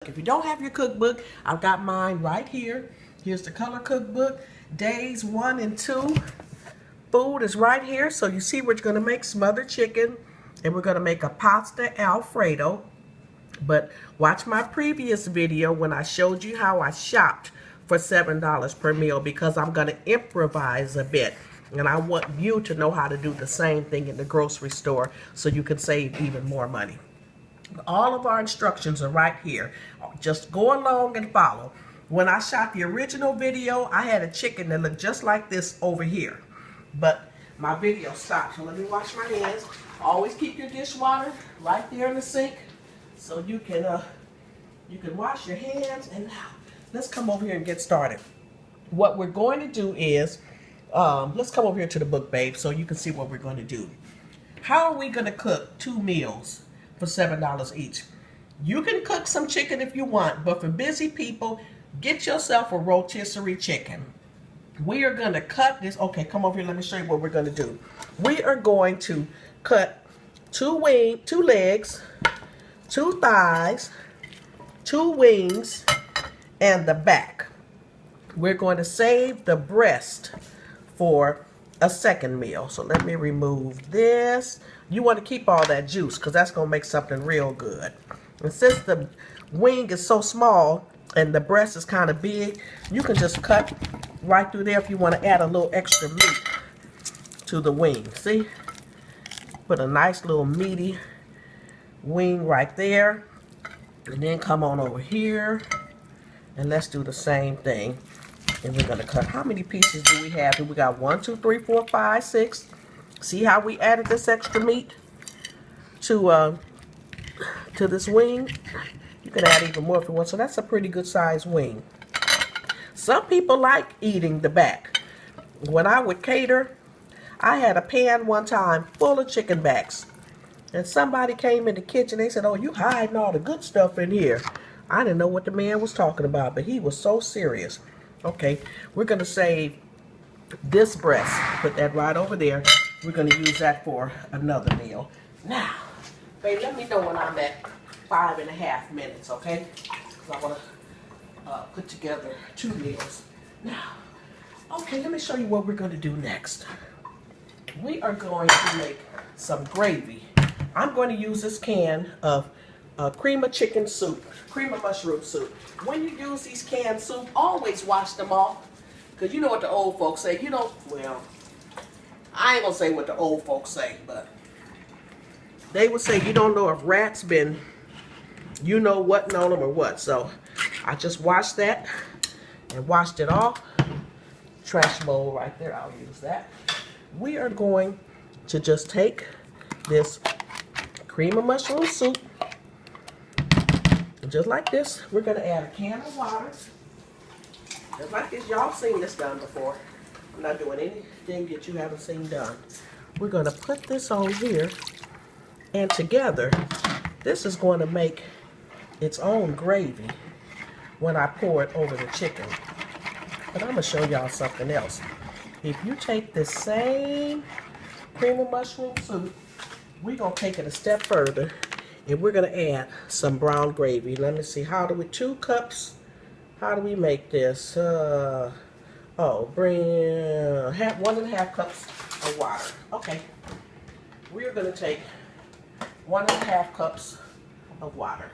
If you don't have your cookbook, I've got mine right here. Here's the color cookbook. Days 1 and 2. Food is right here. So you see we're going to make smothered chicken. And we're going to make a pasta Alfredo. But watch my previous video when I showed you how I shopped for $7 per meal. Because I'm going to improvise a bit. And I want you to know how to do the same thing in the grocery store so you can save even more money. All of our instructions are right here. Just go along and follow. When I shot the original video, I had a chicken that looked just like this over here. But my video stopped. So let me wash my hands. Always keep your dishwater right there in the sink so you can wash your hands. And now let's come over here and get started. What we're going to do is, let's come over here to the book, babe, so you can see what we're going to do. How are we going to cook 2 meals for $7 each? You can cook some chicken if you want, but for busy people, get yourself a rotisserie chicken. We are going to cut this. Okay, come over here. Let me show you what we're going to do. We are going to cut 2 legs, 2 thighs, 2 wings, and the back. We're going to save the breast for a second meal. So let me remove this. You want to keep all that juice because that's going to make something real good. And since the wing is so small and the breast is kind of big, you can just cut right through there if you want to add a little extra meat to the wing. See? Put a nice little meaty wing right there. And then come on over here and let's do the same thing. And we're going to cut. How many pieces do we have? We got 1, 2, 3, 4, 5, 6. See how we added this extra meat to this wing? You can add even more if you want. So that's a pretty good size wing. Some people like eating the back. When I would cater, I had a pan one time full of chicken backs. And somebody came in the kitchen. They said, "Oh, you hiding all the good stuff in here." I didn't know what the man was talking about, but he was so serious. Okay, we're going to save this breast. Put that right over there. We're going to use that for another meal. Now, babe, let me know when I'm at 5.5 minutes, okay? Because I want to put together 2 meals. Now, okay, let me show you what we're going to do next. We are going to make some gravy. I'm going to use this can of cream of chicken soup, cream of mushroom soup. When you use these canned soup, always wash them off. Because you know what the old folks say. You know, well, I ain't going to say what the old folks say, but they would say you don't know if rats been, you know what, on them or what. So I just washed that and washed it off. Trash bowl right there, I'll use that. We are going to just take this cream of mushroom soup. Just like this, we're going to add a can of water. Just like this, y'all seen this done before. I'm not doing anything that you haven't seen done. We're going to put this on here, and together, this is going to make its own gravy when I pour it over the chicken. But I'm going to show y'all something else. If you take this same cream of mushroom soup, we're going to take it a step further. And we're going to add some brown gravy. Let me see. 2 cups. How do we make this? Bring 1.5 cups of water. Okay. We're going to take 1.5 cups of water.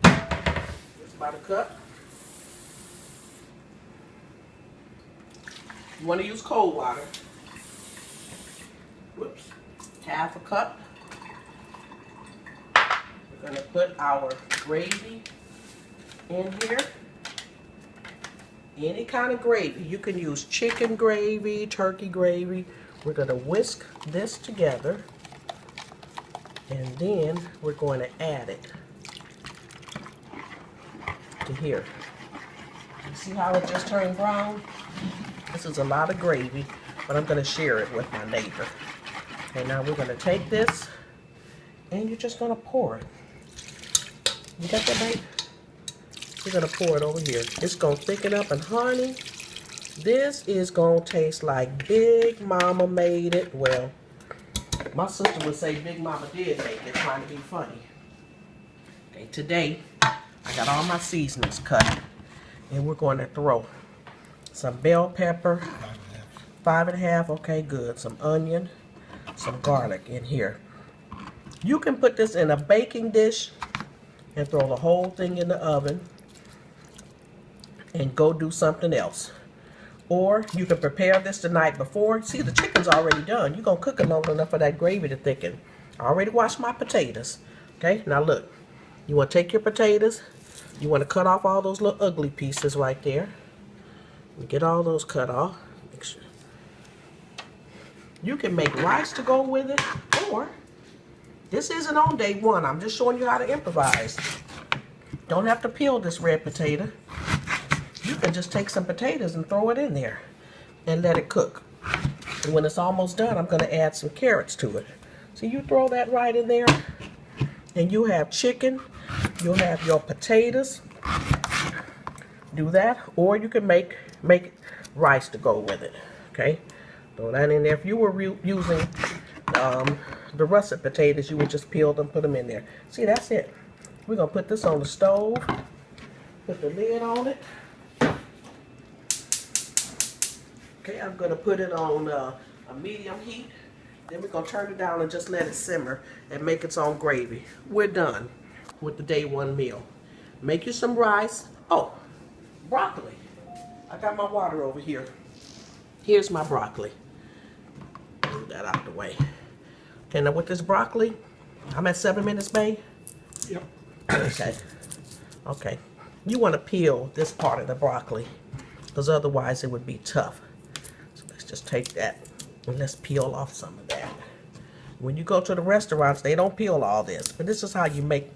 That's about a cup. You want to use cold water. Whoops. 1/2 cup. We're going to put our gravy in here. Any kind of gravy. You can use chicken gravy, turkey gravy. We're going to whisk this together. And then we're going to add it to here. You see how it just turned brown? This is a lot of gravy, but I'm going to share it with my neighbor. Okay, now we're going to take this and you're just going to pour it. You got that, babe? We're going to pour it over here. It's going to thicken up, and honey, this is going to taste like Big Mama made it. Well, my sister would say Big Mama did make it, trying to be funny. Okay, today I got all my seasonings cut. And we're going to throw some bell pepper, 5.5, okay, good. Some onion, some garlic in here. You can put this in a baking dish and throw the whole thing in the oven and go do something else. Or you can prepare this the night before. See, the chicken's already done. You're going to cook it long enough for that gravy to thicken. I already washed my potatoes. Okay, now look. You want to take your potatoes. You want to cut off all those little ugly pieces right there. Get all those cut off. Make sure. You can make rice to go with it, or this isn't on day one. I'm just showing you how to improvise. Don't have to peel this red potato. You can just take some potatoes and throw it in there and let it cook. And when it's almost done, I'm going to add some carrots to it. So you throw that right in there, and you have chicken. You'll have your potatoes. Do that, or you can make rice to go with it. Okay, throw that in there. If you were using the russet potatoes, you would just peel them, put them in there. See, that's it. We're gonna put this on the stove. Put the lid on it. Okay, I'm gonna put it on a medium heat. Then we're gonna turn it down and just let it simmer and make its own gravy. We're done with the day one meal. Make you some rice. Oh, broccoli. I got my water over here. Here's my broccoli. Move that out the way. Okay, now with this broccoli, I'm at 7 minutes, babe? Yep. Okay. Okay. You want to peel this part of the broccoli, because otherwise it would be tough. So let's just take that and let's peel off some of that. When you go to the restaurants, they don't peel all this, but this is how you make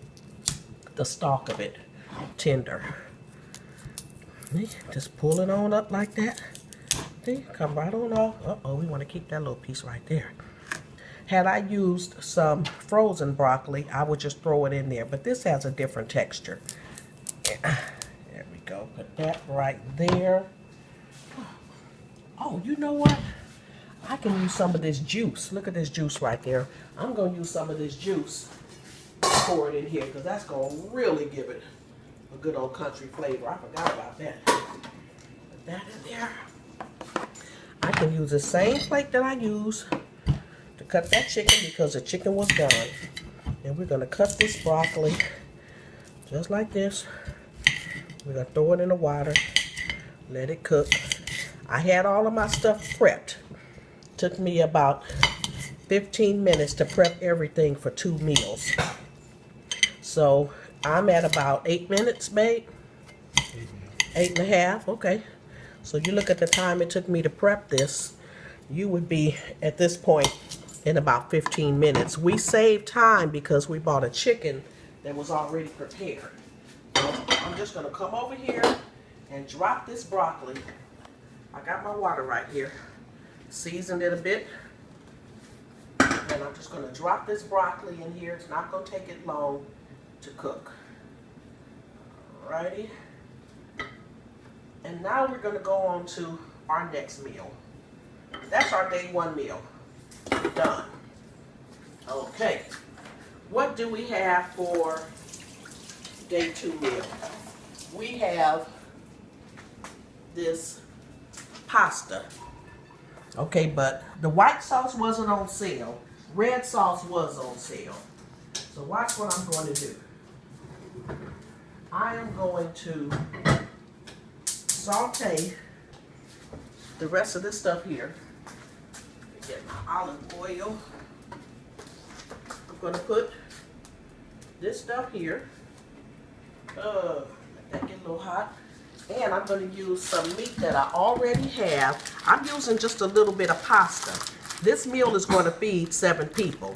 the stalk of it tender. Just pull it on up like that. See, come right on off. Uh-oh, we want to keep that little piece right there. Had I used some frozen broccoli, I would just throw it in there, but this has a different texture. There we go. Put that right there. Oh, you know what? I can use some of this juice. Look at this juice right there. I'm going to use some of this juice. Pour it in here, because that's going to really give it a good old country flavor. I forgot about that. Put that in there. I can use the same plate that I use to cut that chicken, because the chicken was done. And we're going to cut this broccoli just like this. We're going to throw it in the water, let it cook. I had all of my stuff prepped. Took me about 15 minutes to prep everything for 2 meals. So I'm at about 8 minutes, babe. 8.5, okay. So you look at the time it took me to prep this, you would be at this point in about 15 minutes. We saved time because we bought a chicken that was already prepared. So I'm just gonna come over here and drop this broccoli. I got my water right here. Seasoned it a bit. And I'm just gonna drop this broccoli in here. It's not gonna take it long to cook. Alrighty. And now we're gonna go on to our next meal. That's our day one meal. Done. Okay. What do we have for day two meal? We have this pasta. Okay, but the white sauce wasn't on sale. Red sauce was on sale. So watch what I'm going to do. I am going to saute the rest of this stuff here. Get my olive oil. I'm going to put this stuff here. Let that get a little hot. And I'm going to use some meat that I already have. I'm using just a little bit of pasta. This meal is going to feed 7 people.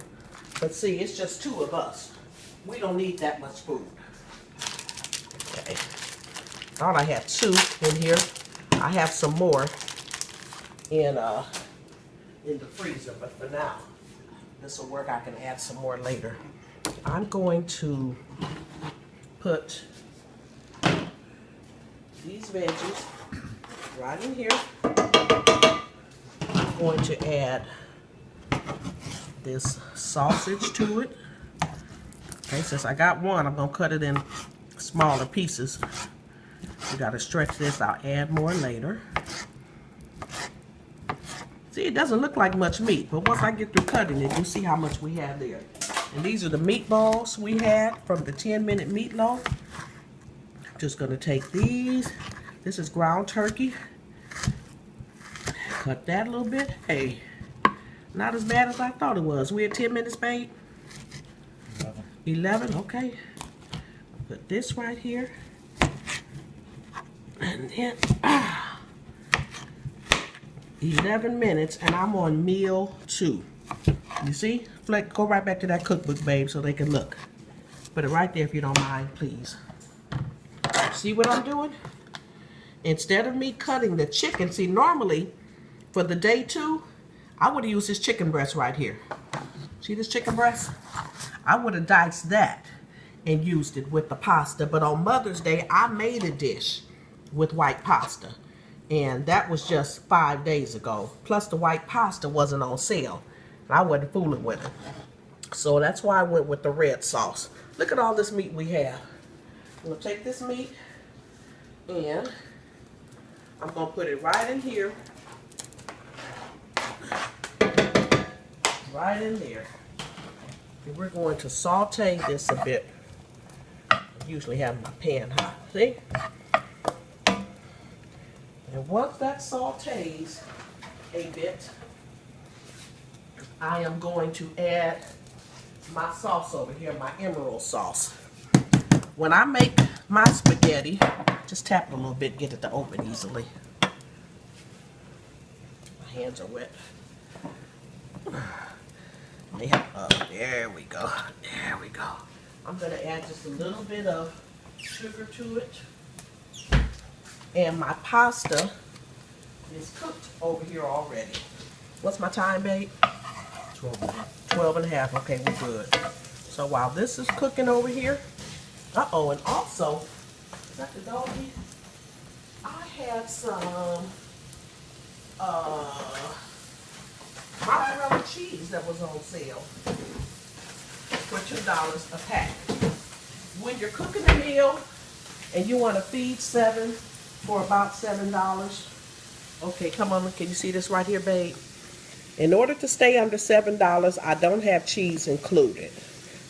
But see, it's just 2 of us. We don't need that much food. Okay. Thought I had 2 in here. I have some more in the freezer, but for now, this will work. I can add some more later. I'm going to put these veggies right in here. I'm going to add this sausage to it. Okay, since I got one, I'm going to cut it in smaller pieces. We gotta stretch this. I'll add more later. See, it doesn't look like much meat, but once I get through cutting it, you see how much we have there. And these are the meatballs we had from the 10-minute meatloaf. Just gonna take these. This is ground turkey. Cut that a little bit. Hey, not as bad as I thought it was. We had 10 minutes, babe? 11, okay. Put this right here. And then, 11 minutes, and I'm on meal 2. You see? Go right back to that cookbook, babe, so they can look. Put it right there if you don't mind, please. See what I'm doing? Instead of me cutting the chicken, see, normally for the day 2, I would have used this chicken breast right here. See this chicken breast? I would have diced that and used it with the pasta, but on Mother's Day, I made a dish with white pasta, and that was just 5 days ago. Plus the white pasta wasn't on sale, and I wasn't fooling with it. So that's why I went with the red sauce. Look at all this meat we have. I'm gonna take this meat and I'm gonna put it right in here. Right in there. And we're going to saute this a bit. I usually have my pan hot, see? And once that sautés a bit, I am going to add my sauce over here, my emerald sauce. When I make my spaghetti, just tap it a little bit, get it to open easily. My hands are wet. There we go. There we go. I'm going to add just a little bit of sugar to it. And my pasta is cooked over here already. What's my time, babe? 12 and a half. 12 and a half. Okay, we're good. So while this is cooking over here, and also, is that the doggy? I had some mozzarella cheese that was on sale for $2 a pack. When you're cooking a meal and you want to feed 7 for about $7, okay, come on, can you see this right here, babe? In order to stay under $7, I don't have cheese included.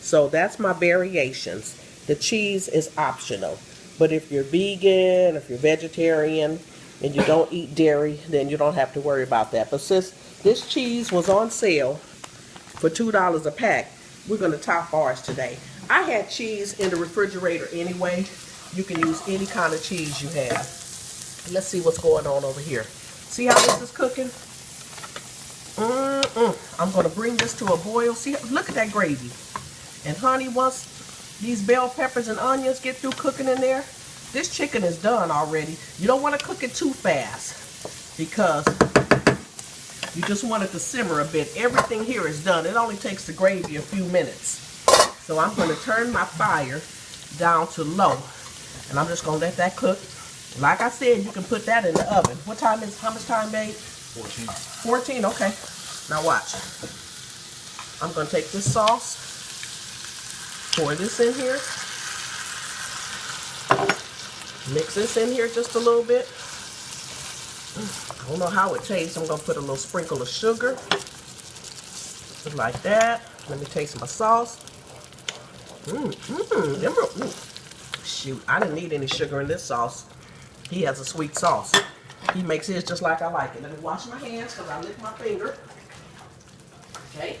So that's my variations. The cheese is optional. But if you're vegan, if you're vegetarian, and you don't eat dairy, then you don't have to worry about that. But since this cheese was on sale for $2 a pack, we're going to top ours today. I had cheese in the refrigerator anyway. You can use any kind of cheese you have. Let's see what's going on over here. See how this is cooking? I'm going to bring this to a boil. See, look at that gravy. And honey, once these bell peppers and onions get through cooking in there, this chicken is done already. You don't want to cook it too fast because you just want it to simmer a bit. Everything here is done. It only takes the gravy a few minutes. So I'm going to turn my fire down to low. And I'm just going to let that cook. Like I said, you can put that in the oven. What time is, how much time, babe? 14. 14, okay. Now watch. I'm going to take this sauce, pour this in here, mix this in here just a little bit. I don't know how it tastes. I'm going to put a little sprinkle of sugar, just like that. Let me taste my sauce. Shoot, I didn't need any sugar in this sauce. He has a sweet sauce. He makes his just like I like it. Let me wash my hands because I licked my finger. Okay.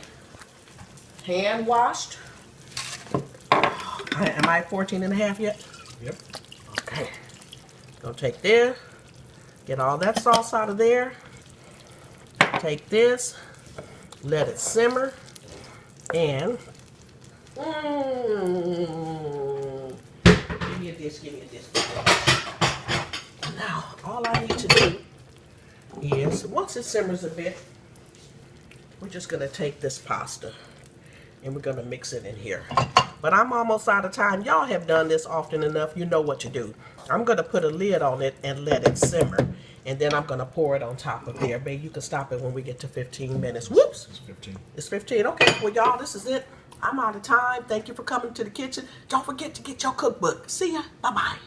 Hand washed. Am I at 14 and a half yet? Yep. Okay. Gonna take this. Get all that sauce out of there. Take this. Let it simmer. And give me a dish, give me a dish. Now, all I need to do is, once it simmers a bit, we're just going to take this pasta and we're going to mix it in here. But I'm almost out of time. Y'all have done this often enough. You know what to do. I'm going to put a lid on it and let it simmer. And then I'm going to pour it on top of there. Babe, you can stop it when we get to 15 minutes. Whoops. It's 15. It's 15. Okay. Well, y'all, this is it. I'm out of time. Thank you for coming to the kitchen. Don't forget to get your cookbook. See ya. Bye-bye.